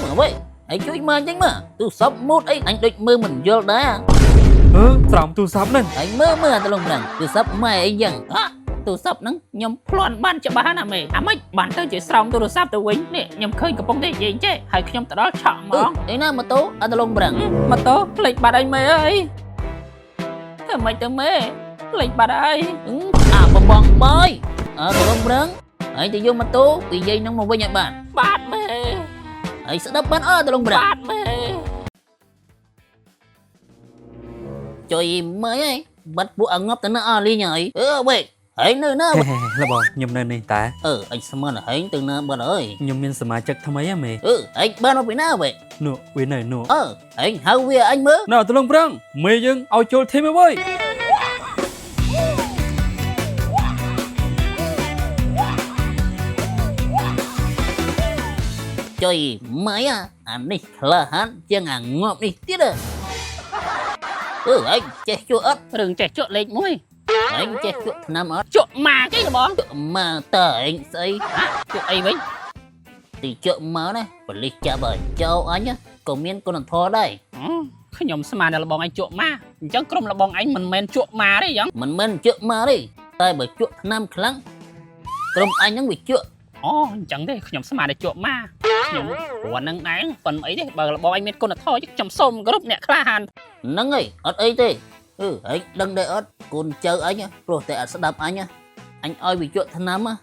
Chấm ở vậy anh chui mà chính mà tu sắp mốt ấy anh định mơ mình vô đá Sắm tu sắm nè anh mơ mơ tao lòng rằng tu sắp mai ấy dần tu sắp nắng nhom plon ban cho ba nè mày mấy bạn tới chỉ xong tu sắp tu win nè nhom khơi cái bông thế gì chứ hay nhom từ đó chọn món ấy na mà tố tao lòng rằng mà tố lịch bạn anh mày ơi thằng mày tao mê lịch bạn ơi bong bơi tao lòng rằng anh thì vô mà tố vì dây nóng mà với Nhật Bản bạn mê anh sẽ đắp bán tao lòng rằng bạn mê trời mới ấy bắt buộc ăn ngấp tới nó đi nhảy vậy hãy nơi nào là bọn nhầm nơi này ta anh xem là hãy từ nơi bạn ơi nhầm mình sớm chắc tham ấy mày anh ba nó bị nào vậy nụ vì này nụ anh hao về anh mới nào tôi lông răng mày dưng ao trôi thêm mấy bơi trời mới anh đi là hắn chẳng ngọt đi tiết anh che chỗ ớt đừng che chỗ lên mũi anh che chỗ nằm ớt chỗ mà cái là bóng chỗ mà tờ anh xây chỗ ấy với thì chỗ máu này phải đi trả bởi cho anh nhá còn miên con làm thò đây cái nhóm mà là bóng anh chỗ ma chẳng không là bóng anh mình men chỗ ma đấy chẳng mình men chỗ ma đi tay bởi chỗ nam kháng không anh những bị chỗ chẳng thế nhóm mà để chỗ ma nhóm của năng đáng phần ấy đấy bởi là bóng anh men con là thôi chứ chồng xôm group nè khá hàn nắng ấy ớt ấy thế anh đừng để ớt con chơi anh nhá rồi tại sẽ đập anh nhá anh ơi bị chỗ thân nam á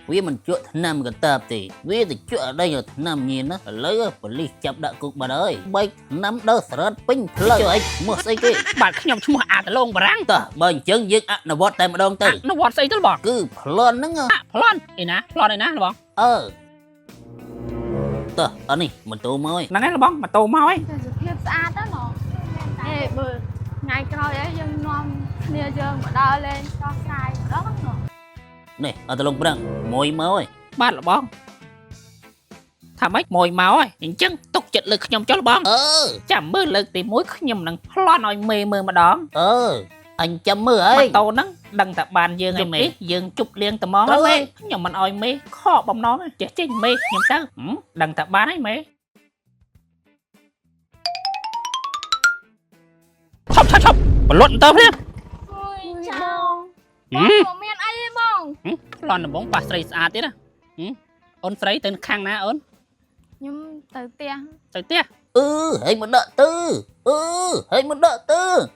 vì mình chỗ thân nam gần tập thì vì thì chỗ ở đây là thân nam nhìn á lấy phải đi chập đạn cục bạn ơi bay nắm đỡ sờ pin lời cho anh mua xây cái bạn nhóm chung lông bà răng ta bên chân giết nó vót tay mà đông tay nó vót xây tới bỏ cứ plon nó plon này nè là bóng ta anh này mình tô mới nó nghe là bóng mà tô mau ấy ngày coi ấy dân non nia dân mà đo lên cho sai đó mất rồi này tao lông băng mồi máu ấy ba là bóng thà mấy mồi máu ấy nhìn chân tục chật lực nhom cho là bóng chạm mưa lực thì mối nhom nằng lo nói mê mơ mà đón anh chăm mưa ấy mà tô nắng đăng tập bàn dương hay mê dương chụp liên tầm món mê nhom mình oi mê kho bóng nó chết chết mê nhom sao đăng tập bàn ấy mê chọc mà luận tao thế ôi chào bông miền ai bông luận là bóng bà sấy sạch thế nè ôn sấy tên khang ná ôn nhưng từ tia hãy một đợi tư hãy một đợi tư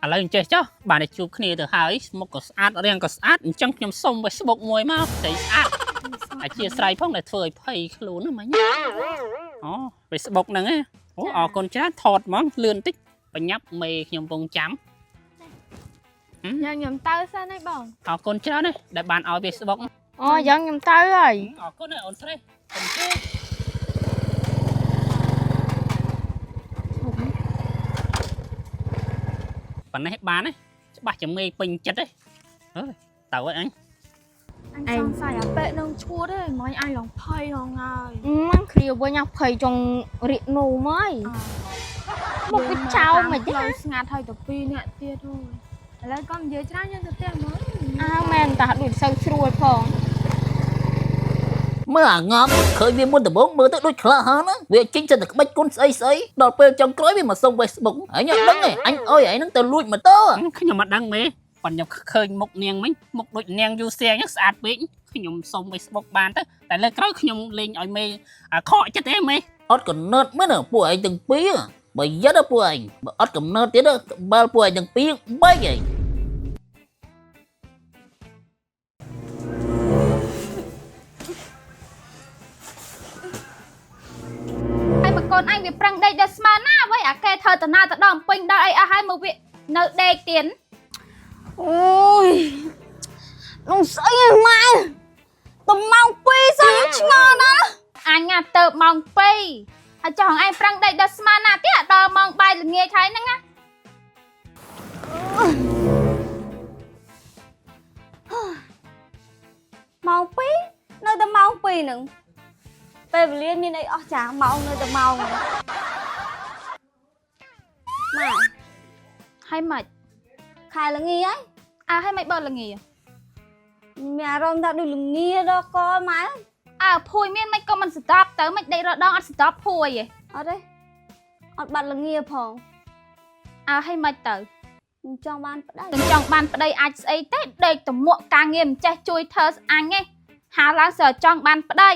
lần chơi cho bà này chụp kia từ hai một cái ad riêng cái ad trong nhom sông với bột mồi mà sấy ad chia sài phong lại phơi phơi luôn mà nhá với bột nằng ấy con chát thọt món lươn tích và nhấp mì nhom vùng chấm nhầm tao sao đấy bông con chát đấy để bàn ở về bột dân nhầm tao rồi con này ổn đấy phần này bán đấy bà chấm mì bình chất đấy tao ơi anh phải à bệ nông chua đấy nói ai lòng phơi không ơi mang kêu với nhau phơi trong riện nù mới một cái cháo mà chứ ngạt thôi tập pi nè tia thôi lấy con dế trái nhân tia mới men ta đuổi sâu chui phong mưa ngọt khởi viên muốn từ bốn mưa tới đôi khla hơn á việc chính chân được bách con xây đọt bê trong cối vì mà sông Facebook ấy nhá đứng này anh ơi ấy nó từ lui mà tơ cái nhà mặt đang mê còn nhập khơi một nèng mấy một đội nèng du xe nhắc sạch bĩnh khi nhom sông Facebook bàn tới tại lên cái nhom lên ở mê khỏi cho thế mê ớt còn nớt mới nè của anh từng pí bởi giá đó của anh ớt còn nớt tiến đó ba của anh từng pí bấy vậy con anh bị prang đây đã smart na với cái thời tận na tận đòn pin đây hai một vị nợ đề tiền ôi nó sấy mai tầm mau pi sao những ngon đó anh à tự mong pi cho anh prang đây đã smart na tiếc đò mong bài là nghe thấy nè á mau pi nơi tầm mau pi nữa về liên miền đây chả mau nơi tầm mau mà hay mệt khai là nghi ấy hay mày bơ là nghỉ mẹ rong ta đừng nghi đó có máy ភួយមានមិនក៏មិនស្ដាប់ទៅមិនដេករដងអត់ស្ដាប់ភួយឯង អត់ទេអត់បាត់លងាផង ឲ្យមិនទៅ ខ្ញុំចង់បានប្តី ទាំងចង់បានប្តីអាចស្អីទេដេកតមួកការងារមិនចេះជួយធ្វើស្អាញឯងហាឡើងសើចង់បានប្តី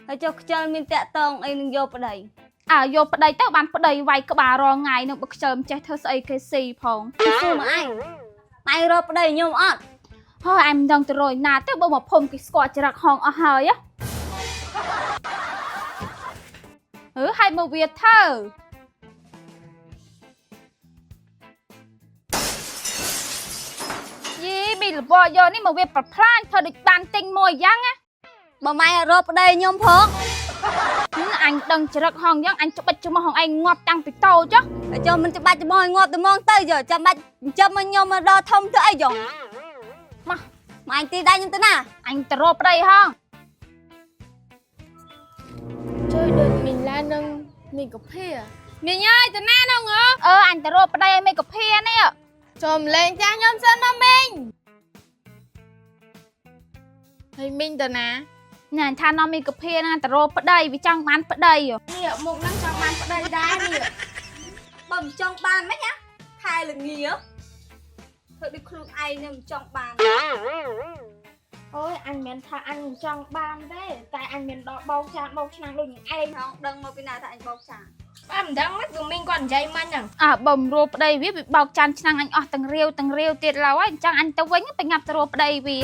ហើយចុះខ្ជិលមានតាក់តងអីនឹងយកប្តី យកប្តីទៅបានប្តីវាយក្បាលរងថ្ងៃនឹងបើខ្ជិលមិនចេះធ្វើស្អីគេស៊ីផង សួរមកអញរកប្តីខ្ញុំអត់ ហើយអញមិនដឹងទៅរយណាទៅបើមកភូមិគេស្គាល់ចរិតហងអស់ហើយហើយមកវាធ្វើយីមីលបយកនេះមកវាប្រផ្លាញធ្វើដូចបានទិញមួយយ៉ាងណា បើម៉ែរកប្តីខ្ញុំផង អញដឹងចរិតហងយ៉ាងអញច្បាច់ច្មោះហងឯងងាប់តាំងពីតូច ហើយចុះមិនច្បាច់ច្បងឲ្យងាប់តែមកទៅចុះចាំបាច់ចាំមកខ្ញុំមកដល់ធំទៅអីចុះមកម៉ែទីដៃខ្ញុំទៅណា អញទៅរកប្តីហង ជួយដូចមីងឡាននឹងមីកាភី មីងអើយទៅណានោះអញទៅរកប្តីឲ្យមេកាភីនេះ ចូលលេងចាស់ខ្ញុំសិនណាមីងហើយមីងទៅណា ណែថានោះមេកាភីណាទៅរកប្តីវាចង់បានប្តី នេះមុខហ្នឹងចង់បានប្តីដែរនេះ បើមិនចង់បានមិនណាខែលងាធ្វើដូចខ្លួនឯងនឹងមិនចង់បាន អូយអញមិនថាអញមិនចង់បានទេតែអញមានដកបោកចានបោកឆ្នាំដូចនឹងឯង ហងដឹងមកពីណាថាអញបោកចា បើមិនដឹងមិនគឺមីងគាត់និយាយមិញហ្នឹង បើមិនរកប្តីវាបោកចានឆ្នាំងអញអស់ទាំងរាវទៀតឡើយអញ្ចឹងអញទៅវិញទៅញាប់ទៅរកប្តីវា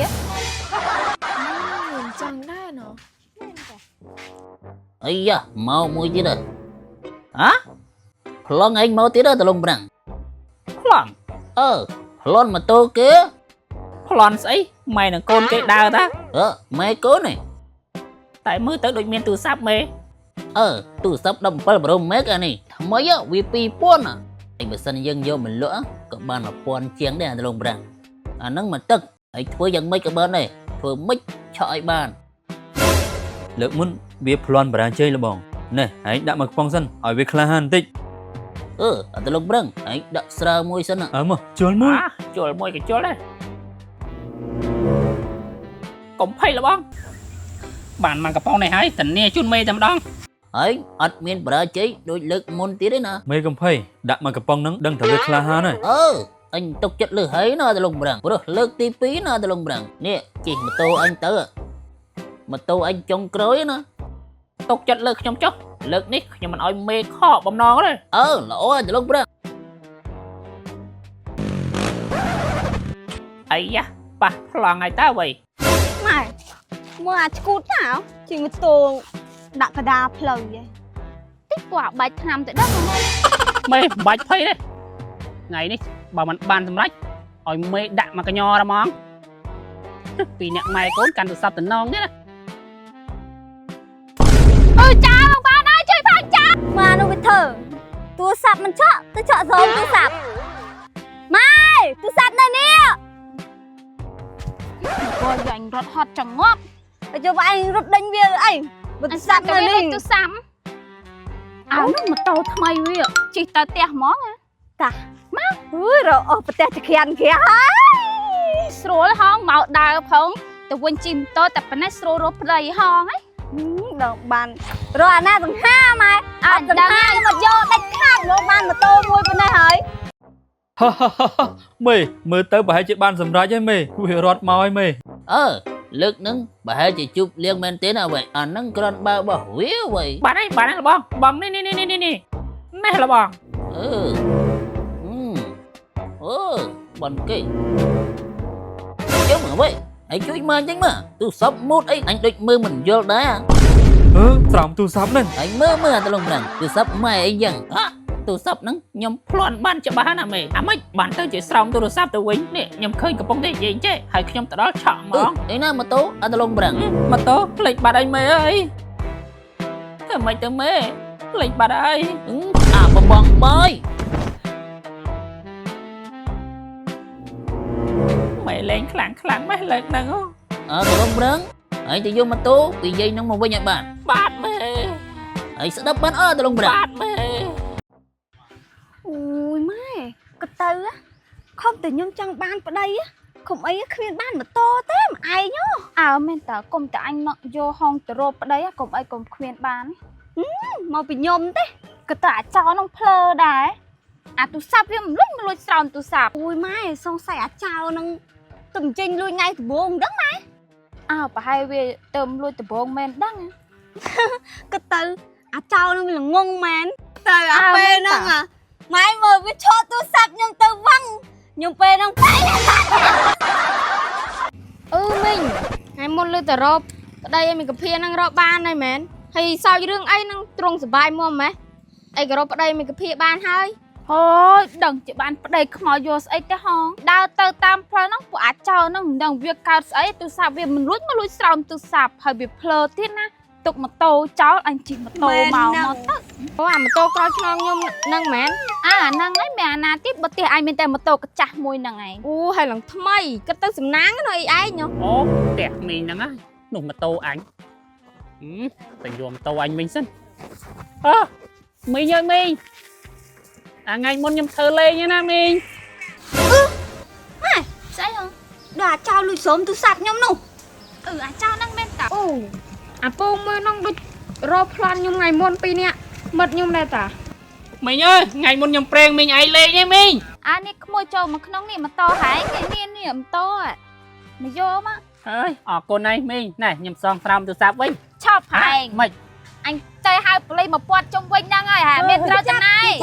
មិនចង់ដែរណ៎ អីយ៉ាមកមួយទៀតប្លង់ឯងមកទៀតតលងប្រាំងប្លង់ប្លន់ម៉ូតូគេប្លន់ស្អីម៉ែនឹងកូនគេដើរតាម៉ែកូននេះតែមើលទៅដូចមានទូរស័ព្ទមេទូរស័ព្ទ17 Pro Max អានេះថ្មីវា2000ហើយបើសិនយើងយកមកលក់ក៏បាន1000ជាងដែរតលងប្រាំងអាហ្នឹងមកទឹកហើយធ្វើយ៉ាងម៉េចក៏បានដែរធ្វើម៉េចឆក់ឲ្យបាន លើកមុនវាប្លន់បរាជ័យលបងណែឯងដាក់មកកំប៉ុងសិនឲ្យវាក្លាហានបន្តិច អត់លងប្រឹងឯងដាក់ស្រើមួយសិន មកជុលមួយ ជុលមួយក៏ជុលដែរកុំភ័យលបង បានមកកំប៉ុងនេះហើយតានីជូនមេតែម្ដង ហើយអត់មានបរាជ័យដូចលើកមុនទៀតទេណា មេកំភៃដាក់មកកំប៉ុងហ្នឹងដឹងថាវាក្លាហានហើយ អញទុកចិត្តលើហើយណាតលងប្រាំងព្រោះលើកទី2ណាតលងប្រាំងនេះជិះម៉ូតូអញទៅម៉ូតូអញចុងក្រោយណាទុកចិត្តលើខ្ញុំចុះលើកនេះខ្ញុំមិនអោយមេខកបំណងទេល្អតលងប្រាំងអាយ៉ាប៉ះប្លង់ឲ្យតើវៃ ម៉ែមើលអាឈ្គូតណាជិះម៉ូតូដាក់កដាផ្លូវឯង តិចពួកបាច់ឆ្នាំទៅដឹង មេបាច់ភ័យទេថ្ងៃនេះបើមិនបានសម្រេចឲ្យមេដាក់មកកញ្ញរហ្មងពីអ្នកម៉ែកូនកាន់ទូរស័ព្ទតំណងទៀតណា ចាបងបានហើយជួយផងចា មកនោះវាធ្វើទូរស័ព្ទមិនឆក់ទៅឆក់ស្រោមទូរស័ព្ទម៉ែទូរស័ព្ទនៅនេះ គាត់យ៉ាញ់រត់ហត់ចង្ងប់ ហើយចុះឯងរត់ដេញវាអីទូរស័ព្ទនៅនេះ ទូសាំនោះម៉ូតូថ្មីវាជិះទៅផ្ទះហ្មង តាម៉ែអើយរកអស់ប្រទេសចក្រានគេហើយ ស្រួលហងមកដើរផងទៅវិញជិះម៉ូតូតែប៉ុណ្ណេះស្រួលរកប្តីហងហី ដល់បានរកអាណាសង្ហាម៉ែអត់សង្ហាមកយកដាច់ខាតមកបានម៉ូតូមួយប៉ុណ្ណេះហើយ មេមើលទៅប្រហែលជាបានសម្រេចហើយមេវារត់មកហើយមេ លើកហ្នឹងប្រហែលជាជប់លៀងមែនទេណាវ៉ៃអាហ្នឹងគ្រាន់បើរបស់វាវ៉ៃ បានហើយលបងនេះនេះលបង បនគេចាំមើលវ៉ៃឯងជួយមើលអញ្ចឹងមើលទូរស័ព្ទម៉ូតអីអញដូចមើលមិនយល់ដែរ ស្រោមទូរស័ព្ទហ្នឹង ឯងមើលតលងប្រាំងទូរស័ព្ទម៉ែអីយ៉ាងទូរស័ព្ទហ្នឹងខ្ញុំប្លន់បានច្បាស់ណាមេអាម៉េចបានទៅជាស្រោមទូរស័ព្ទទៅវិញនេះខ្ញុំឃើញកំពុងតែនិយាយចេះហើយខ្ញុំទៅដល់ឆក់ហ្មងឯណាម៉ូតូអត់តលងប្រាំងម៉ូតូផ្លេចបាត់អីមេអើយធ្វើម៉េចទៅមេផ្លេចបាត់អីបំបងបើយ មេលេងខ្លាំងម៉េះលើកហ្នឹង តលងប្រាំងហើយទៅយកម៉ូតូពីយាយហ្នឹងមកវិញឲ្យបាន បាទមេ ហើយស្ដាប់បានតលងប្រាំង បាទមេ អូយម៉ែក៏ទៅខំតែខ្ញុំចង់បានប្តី កុំអីគ្មានបានម៉ូតូទេម្អែង អើមែនតើកុំតែអញមកយកហងទៅរកប្តីកុំអីកុំគ្មានបាន មកពីខ្ញុំទេ ក៏តើអាចោលនឹងភ្លើដែរអាទូរស័ព្ទវាមិនលួចស្រោមទូរស័ព្ទ អូយម៉ែសង្ស័យអាចោនឹងទៅចេញលួចថ្ងៃដំបូងដឹង អើប្រហែលវាទៅលួចដំបងមែនដឹង គិតទៅអាចោនឹងវាល្ងងមែនទៅអាពេលហ្នឹងម៉ែមើលវាឈរទូរស័ព្ទខ្ញុំទៅវឹងខ្ញុំពេលហ្នឹងបែក មីងថ្ងៃមុនលើទៅរកប្តីឲ្យមីកាភៀហ្នឹងរកបានហើយមែនហើយសើចរឿងអីហ្នឹងត្រង់សុបាយមកម៉េះអីក៏រកប្តីមីកាភៀបានហើយ អូយដឹងជាបានប្តីខ្មោចយកស្អីទេហងដើរទៅតាមផ្លូវហ្នឹងពួកអាចោលហ្នឹងមិនដឹងវាកើតស្អីទូរស័ព្ទវាមិនលួចស្រោមទូរស័ព្ទហើយវាភ្លើទៀតណាទុកម៉ូតូចោលអញជិះម៉ូតូមកទៅ អូអាម៉ូតូក្រោយឆ្លងខ្ញុំហ្នឹងមែន អាហ្នឹងហើយមានអាណាទៀតបើផ្ទះឯងមានតែម៉ូតូកាចាស់មួយហ្នឹងឯង អូហើយឡើងថ្មីគិតទៅសំណាងនោះអីឯង អូផ្ទះមីងហ្នឹងហើយនោះម៉ូតូអញទៅយកម៉ូតូអញវិញសិនអូមីងអើយមីងអាថ្ងៃមុនខ្ញុំធ្វើលេងណាមីង ស្អីហង ដល់អាចោលួចស្រោមទូរស័ព្ទខ្ញុំនោះ អាចោលហ្នឹងមែនតើ អូអាពូមើលហ្នឹងដូចរកប្លន់ខ្ញុំថ្ងៃមុនពីរនាក់មិត្តខ្ញុំដែរតា មីងអើយថ្ងៃមុនខ្ញុំប្រេងមីងឯងលេងឯងមីង អានេះក្មួយចូលមកក្នុងនេះម៉ូតូហែងនេះម៉ូតូមកយកមក ហើយអរគុណឯងមីងណែខ្ញុំសងស្រោមទូរស័ព្ទវិញ ឆប់ហែង មិន អញទៅហៅប៉ូលីសមកពាត់ជុំវិញហ្នឹងហើយហ่าមានត្រូវចំណាយ